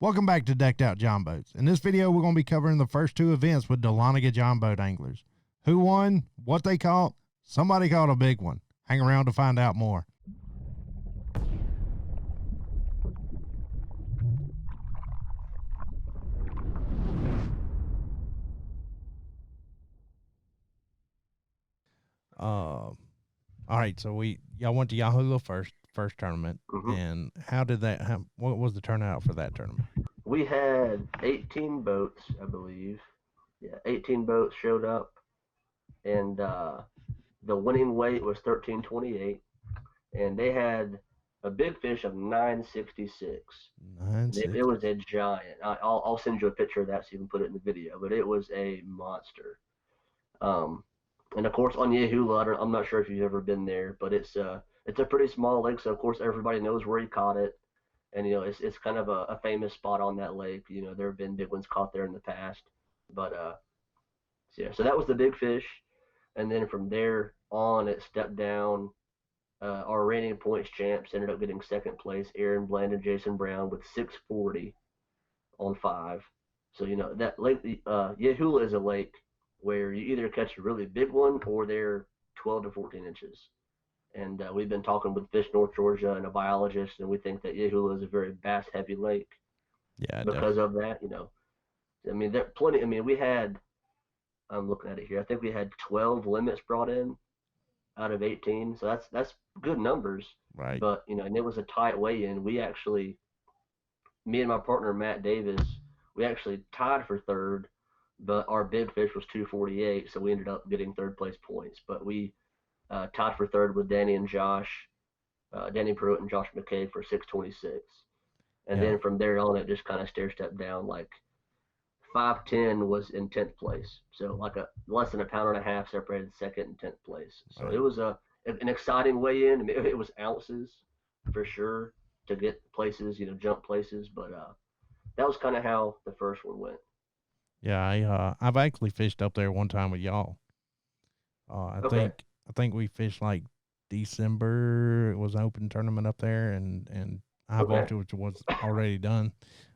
Welcome back to Decked Out Jon Boats. In this video, we're going to be covering the first two events with Dahlonega Jon Boat anglers. Who won, what they caught, somebody caught a big one. Hang around to find out more. All right, so y'all went to Yahoola first tournament, and how did that? What was the turnout for that tournament? We had 18 boats, I believe. Yeah, 18 boats showed up, and the winning weight was 1328, and they had a big fish of 966. 960. It was a giant. I'll send you a picture of that so you can put it in the video, but it was a monster. And of course on Yahoola, I'm not sure if you've ever been there, but it's a pretty small lake, so of course everybody knows where he caught it. And it's kind of a famous spot on that lake. There have been big ones caught there in the past, but so that was the big fish. And then from there on, it stepped down. Our reigning points champs ended up getting second place, Aaron Bland and Jason Brown, with 640 on 5. So that lake, Yahoola, is a lake where you either catch a really big one or they're 12 to 14 inches. And we've been talking with Fish North Georgia and a biologist, and we think that Yahoola is a very bass-heavy lake. Yeah, because of that, I mean, there plenty. I mean, we had. I'm looking at it here. I think we had 12 limits brought in out of 18, so that's good numbers. Right. But and it was a tight weigh-in. We actually, me and my partner Matt Davis, we actually tied for third, but our big fish was 248, so we ended up getting third place points. But we tied for third with Danny and Josh, Danny Pruitt and Josh McKay for 626. And then from there on, it just kind of stair-stepped down. Like 510 was in 10th place. So like less than a pound and a half separated second and 10th place. So it was an exciting weigh-in. I mean, it was ounces for sure to get places, jump places. But that was kind of how the first one went. Yeah, I've actually fished up there one time with y'all. I think we fished like December. It was an open tournament up there, and I walked it, which was already done.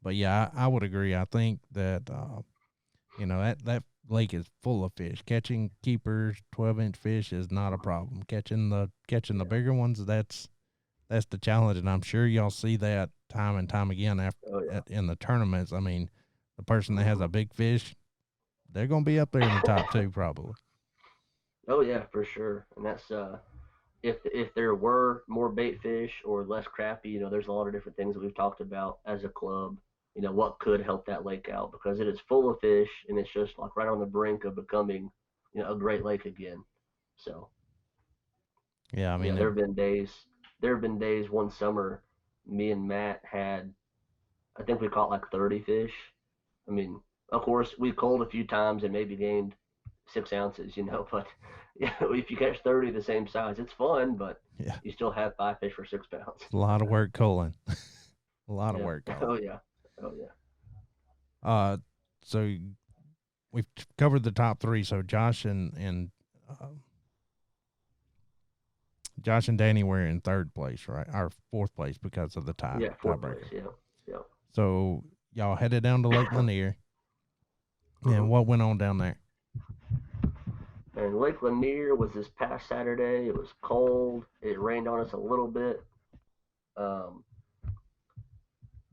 But yeah, I would agree. I think that that lake is full of fish. Catching keepers, 12-inch fish is not a problem. Catching the bigger ones, that's the challenge, and I'm sure y'all see that time and time again in the tournaments. I mean, the person that has a big fish, they're gonna be up there in the top 2 probably. Oh yeah, for sure. And that's if there were more bait fish or less crappie, there's a lot of different things that we've talked about as a club. What could help that lake out, because it is full of fish and it's just like right on the brink of becoming, a great lake again. So yeah, I mean, there have been days one summer, me and Matt had, I think we caught like 30 fish. I mean, of course we culled a few times and maybe gained 6 ounces, but if you catch 30 the same size, it's fun, but you still have 5 fish for 6 pounds. It's a lot of work culling. A lot of work culling. Oh yeah. So we've covered the top 3. So Josh and Danny were in 3rd place, right? Or 4th place because of the tie. Yeah, 4th place. Yeah. So y'all headed down to Lake Lanier. And what went on down there? And Lake Lanier was this past Saturday. It was cold. It rained on us a little bit.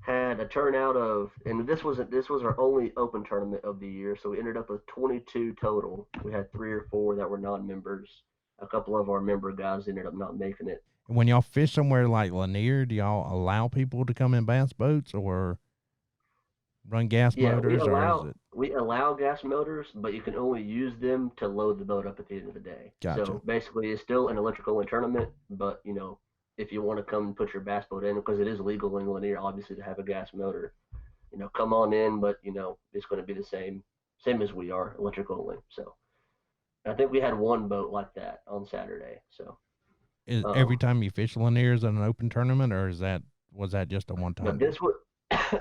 Had a turnout of, and this was our only open tournament of the year, so we ended up with 22 total. We had 3 or 4 that were non-members. A couple of our member guys ended up not making it. When y'all fish somewhere like Lanier, do y'all allow people to come in bass boats or run gas motors? We allow gas motors, but you can only use them to load the boat up at the end of the day. Gotcha. So basically, it's still an electric-only tournament, but if you want to come and put your bass boat in, because it is legal in Lanier, obviously, to have a gas motor, come on in, but it's going to be the same as we are, electric only. So I think we had one boat like that on Saturday. So every time you fish Lanier is an open tournament, or was that just a one time? No,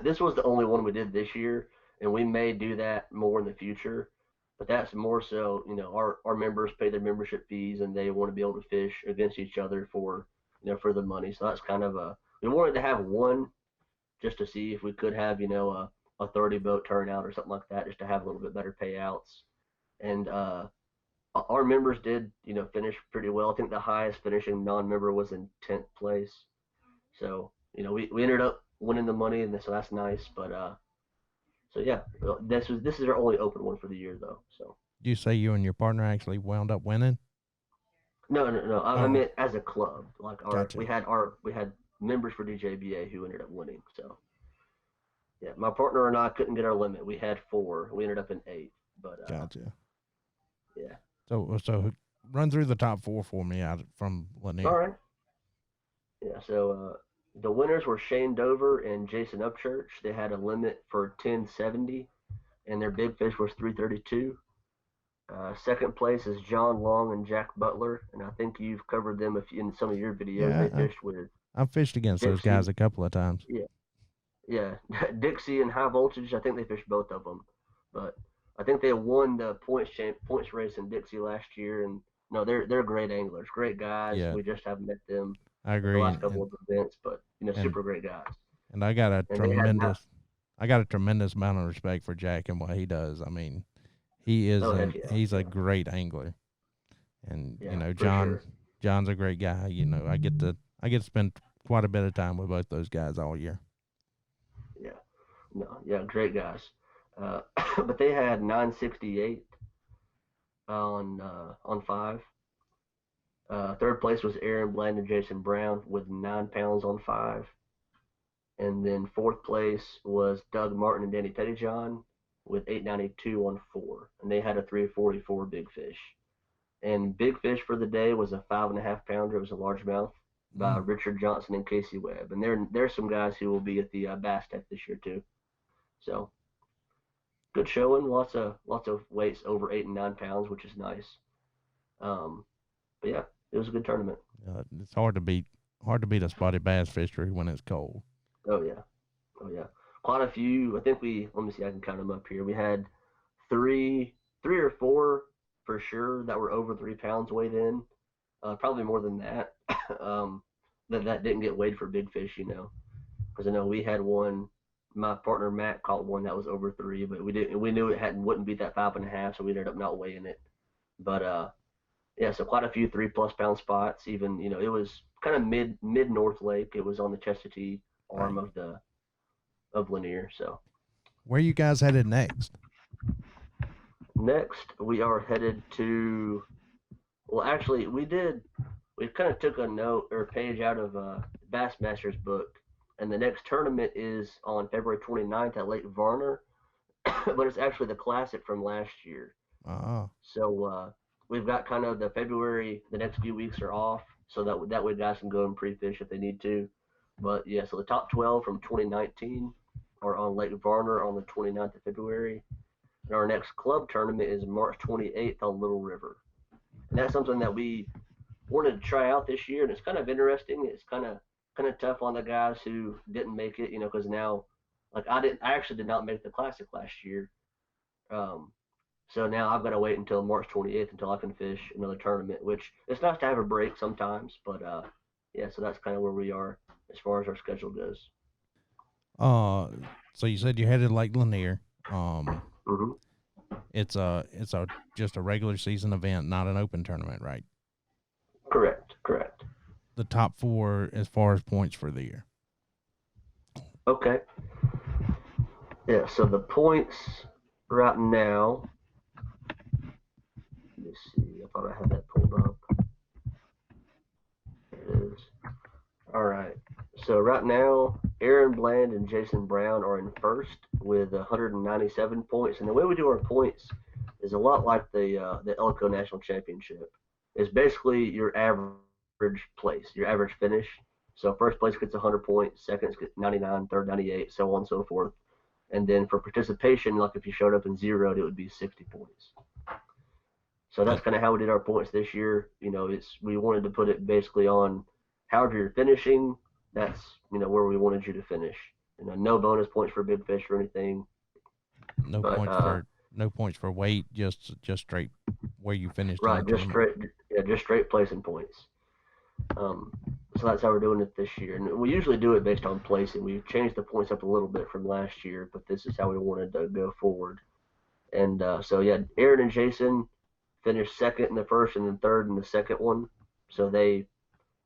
this was the only one we did this year, and we may do that more in the future. But that's more so, our members pay their membership fees, and they want to be able to fish against each other for the money. So that's kind of we wanted to have one just to see if we could have, a 30 boat turnout or something like that, just to have a little bit better payouts. And our members did, finish pretty well. I think the highest finishing non-member was in 10th place. So, we ended up winning the money, and so that's nice. But so yeah, this is our only open one for the year though. So. You say you and your partner actually wound up winning? No. I Oh, meant as a club. Like gotcha. we had members for DJBA who ended up winning. So yeah, my partner and I couldn't get our limit. We had 4. We ended up in 8. But Gotcha. yeah. So run through the top 4 for me out from Lanier. All right. Yeah. So the winners were Shane Dover and Jason Upchurch. They had a limit for 1070, and their big fish was 332. Second place is John Long and Jack Butler, and I think you've covered them in some of your videos. Yeah, They fished with I've fished against Dixie. those guys a couple of times. Yeah, Dixie and High Voltage. I think they fished both of them, but I think they won the points race in Dixie last year. And no, they're great anglers, great guys. Yeah. We just haven't met them I the agree. last couple of events, but super great guys. And I got a And tremendous amount of respect for Jack and what he does. I mean, he is he's a great angler, and John's a great guy. I get to spend quite a bit of time with both those guys all year. Great guys. But they had 968 on 5. Third place was Aaron Bland and Jason Brown with 9 pounds on 5. And then fourth place was Doug Martin and Danny Pettyjohn with 892 on 4. And they had a 344 big fish. And big fish for the day was a 5.5 pounder. It was a largemouth by Richard Johnson and Casey Webb. And there's some guys who will be at the Bass Tech this year too. So good showing. Lots of weights over 8 and 9 pounds, which is nice. But yeah, it was a good tournament. It's hard to beat a spotted bass fishery when it's cold. Oh yeah. Quite a few. I think let me see, I can count them up here. We had three or 4 for sure that were over 3 pounds weighed in. Probably more than that. That didn't get weighed for big fish, because I know we had one. My partner Matt caught one that was over 3, but we knew it wouldn't beat that 5.5, so we ended up not weighing it. But so quite a few 3+ pound spots. Even it was kind of mid North Lake. It was on the Chestatee arm of Lanier. So where are you guys headed next? Next, we are headed to. Well, actually, we kind of took a note or a page out of Bassmaster's book. And the next tournament is on February 29th at Lake Varner, but it's actually the Classic from last year. So we've got kind of the next few weeks are off, so that way guys can go and pre-fish if they need to. But yeah, so the top 12 from 2019 are on Lake Varner on the 29th of February. And our next club tournament is March 28th on Little River. And that's something that we wanted to try out this year, and it's kind of interesting. It's kind of tough on the guys who didn't make it, because now, like I actually did not make the Classic last year. So now I've got to wait until March 28th until I can fish another tournament, which it's nice to have a break sometimes, but so that's kind of where we are as far as our schedule goes. So you said you headed Lake Lanier. Mm-hmm. It's just a regular season event, not an open tournament, right? Correct. The top 4 as far as points for the year. Okay. Yeah, so the points right now, let me see, I thought I had that pulled up. There it is. All right. So right now, Aaron Bland and Jason Brown are in first with 197 points. And the way we do our points is a lot like the Elko National Championship. It's basically your average place, your average finish. So first place gets 100 points, second gets 99, third 98, so on and so forth. And then for participation, like if you showed up and zeroed, it would be 60 points. So that's kind of how we did our points this year. We wanted to put it basically on however you're finishing, that's where we wanted you to finish. No bonus points for big fish or anything. No points for weight, just straight where you finished. Right, just straight placing points. So that's how we're doing it this year. And we usually do it based on placing. We've changed the points up a little bit from last year, but this is how we wanted to go forward. And so, yeah, Aaron and Jason finished second in the first and then third in the second one. So they,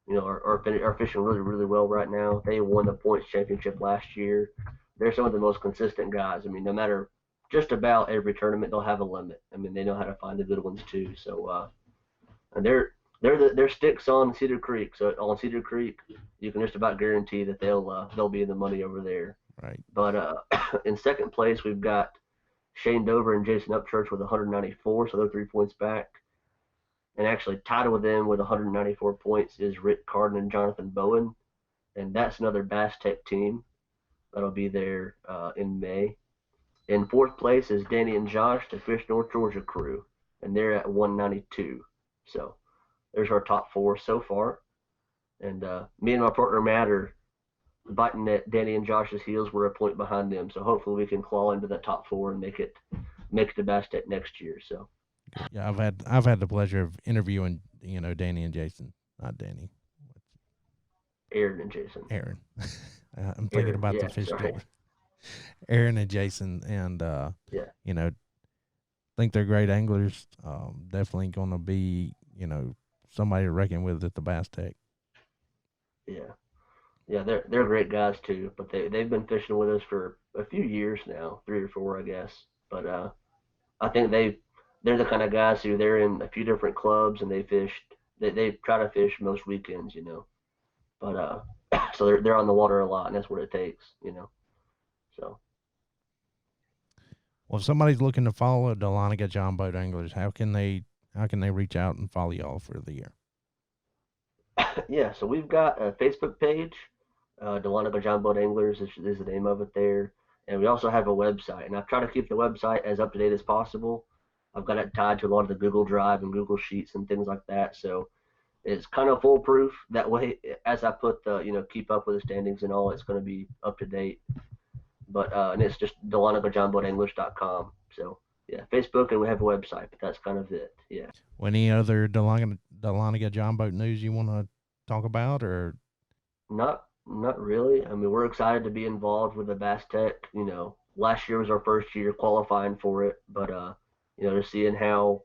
are fishing really, really well right now. They won the points championship last year. They're some of the most consistent guys. I mean, no matter just about every tournament, they'll have a limit. I mean, they know how to find the good ones too. So, and they're sticks on Cedar Creek. So on Cedar Creek, you can just about guarantee that they'll be in the money over there. Right. But in second place, we've got Shane Dover and Jason Upchurch with 194, so they're 3 points back. And actually tied with them with 194 points is Rick Carden and Jonathan Bowen, and that's another Bass Tech team that'll be there in May. In fourth place is Danny and Josh, the Fish North Georgia crew, and they're at 192. So there's our top four so far. And me and my partner Matt are biting at Danny and Josh's heels. We're a point behind them, so hopefully we can claw into the top four and make it to Bass Tech next year. So yeah, I've had the pleasure of interviewing Danny and Jason, not Danny, Aaron and Jason. Aaron. I'm thinking Aaron, about yeah, the fish sorry. store. Aaron and Jason, and Yeah. think they're great anglers. Definitely going to be somebody to reckon with at the Bass Tech. Yeah, they're great guys too. But they've been fishing with us for a few years now, 3 or 4, I guess. But I think they're the kind of guys who they're in a few different clubs and they try to fish most weekends, But so they're on the water a lot, and that's what it takes, So Well, if somebody's looking to follow Dahlonega Jon Boat Anglers, how can they reach out and follow y'all for the year? yeah, so we've got a Facebook page, Dahlonega Jon Boat Anglers is the name of it there, and we also have a website. And I've tried to keep the website as up to date as possible. I've got it tied to a lot of the Google Drive and Google Sheets and things like that, so it's kind of foolproof. That way, as I put the keep up with the standings and all, it's going to be up to date. But and it's just DahlonegAJonBoatAnglers.com. So yeah, Facebook, and we have a website, but that's kind of it. Yeah. Well, any other Dahlonega Jon Boat news you want to talk about, or Not really. I mean, we're excited to be involved with the Bass Tech. Last year was our first year qualifying for it, but just seeing how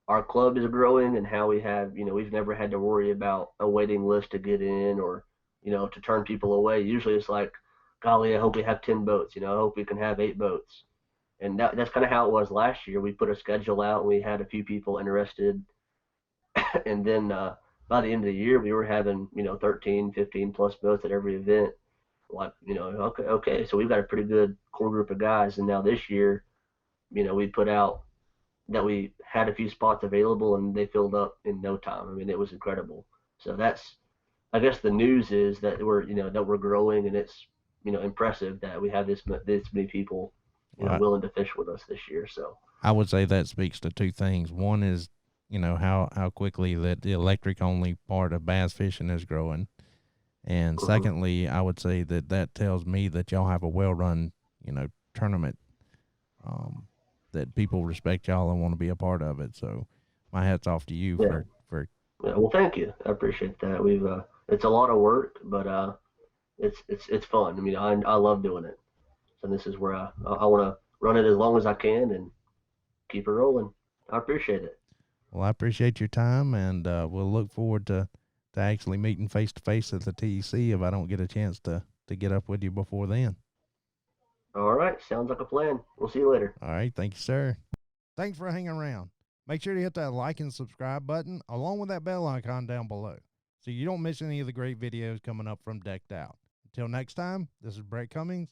our club is growing and how we have, we've never had to worry about a waiting list to get in or, to turn people away. Usually it's like, golly, I hope we have 10 boats. I hope we can have 8 boats. And that's kind of how it was last year. We put a schedule out and we had a few people interested. And then by the end of the year, we were having, 13, 15 plus boats at every event. Like, okay. So we've got a pretty good core group of guys. And now this year, we put out that we had a few spots available and they filled up in no time. I mean, it was incredible. So that's, I guess the news is that we're growing, and it's, impressive that we have this many people, willing to fish with us this year. So I would say that speaks to two things. One is, how quickly that the electric only part of bass fishing is growing. And secondly, I would say that tells me that y'all have a well-run, tournament, that people respect y'all and want to be a part of it. So my hat's off to you for. Yeah, well, thank you. I appreciate that. We've it's a lot of work, but it's fun. I mean, I love doing it. So this is where I want to run it as long as I can and keep it rolling. I appreciate it. Well, I appreciate your time, and we'll look forward to actually meeting face to face at the TEC if I don't get a chance to get up with you before then. All right. Sounds like a plan. We'll see you later. All right. Thank you, sir. Thanks for hanging around. Make sure to hit that like and subscribe button along with that bell icon down below so you don't miss any of the great videos coming up from Decked Out. Until next time, this is Brett Cummings.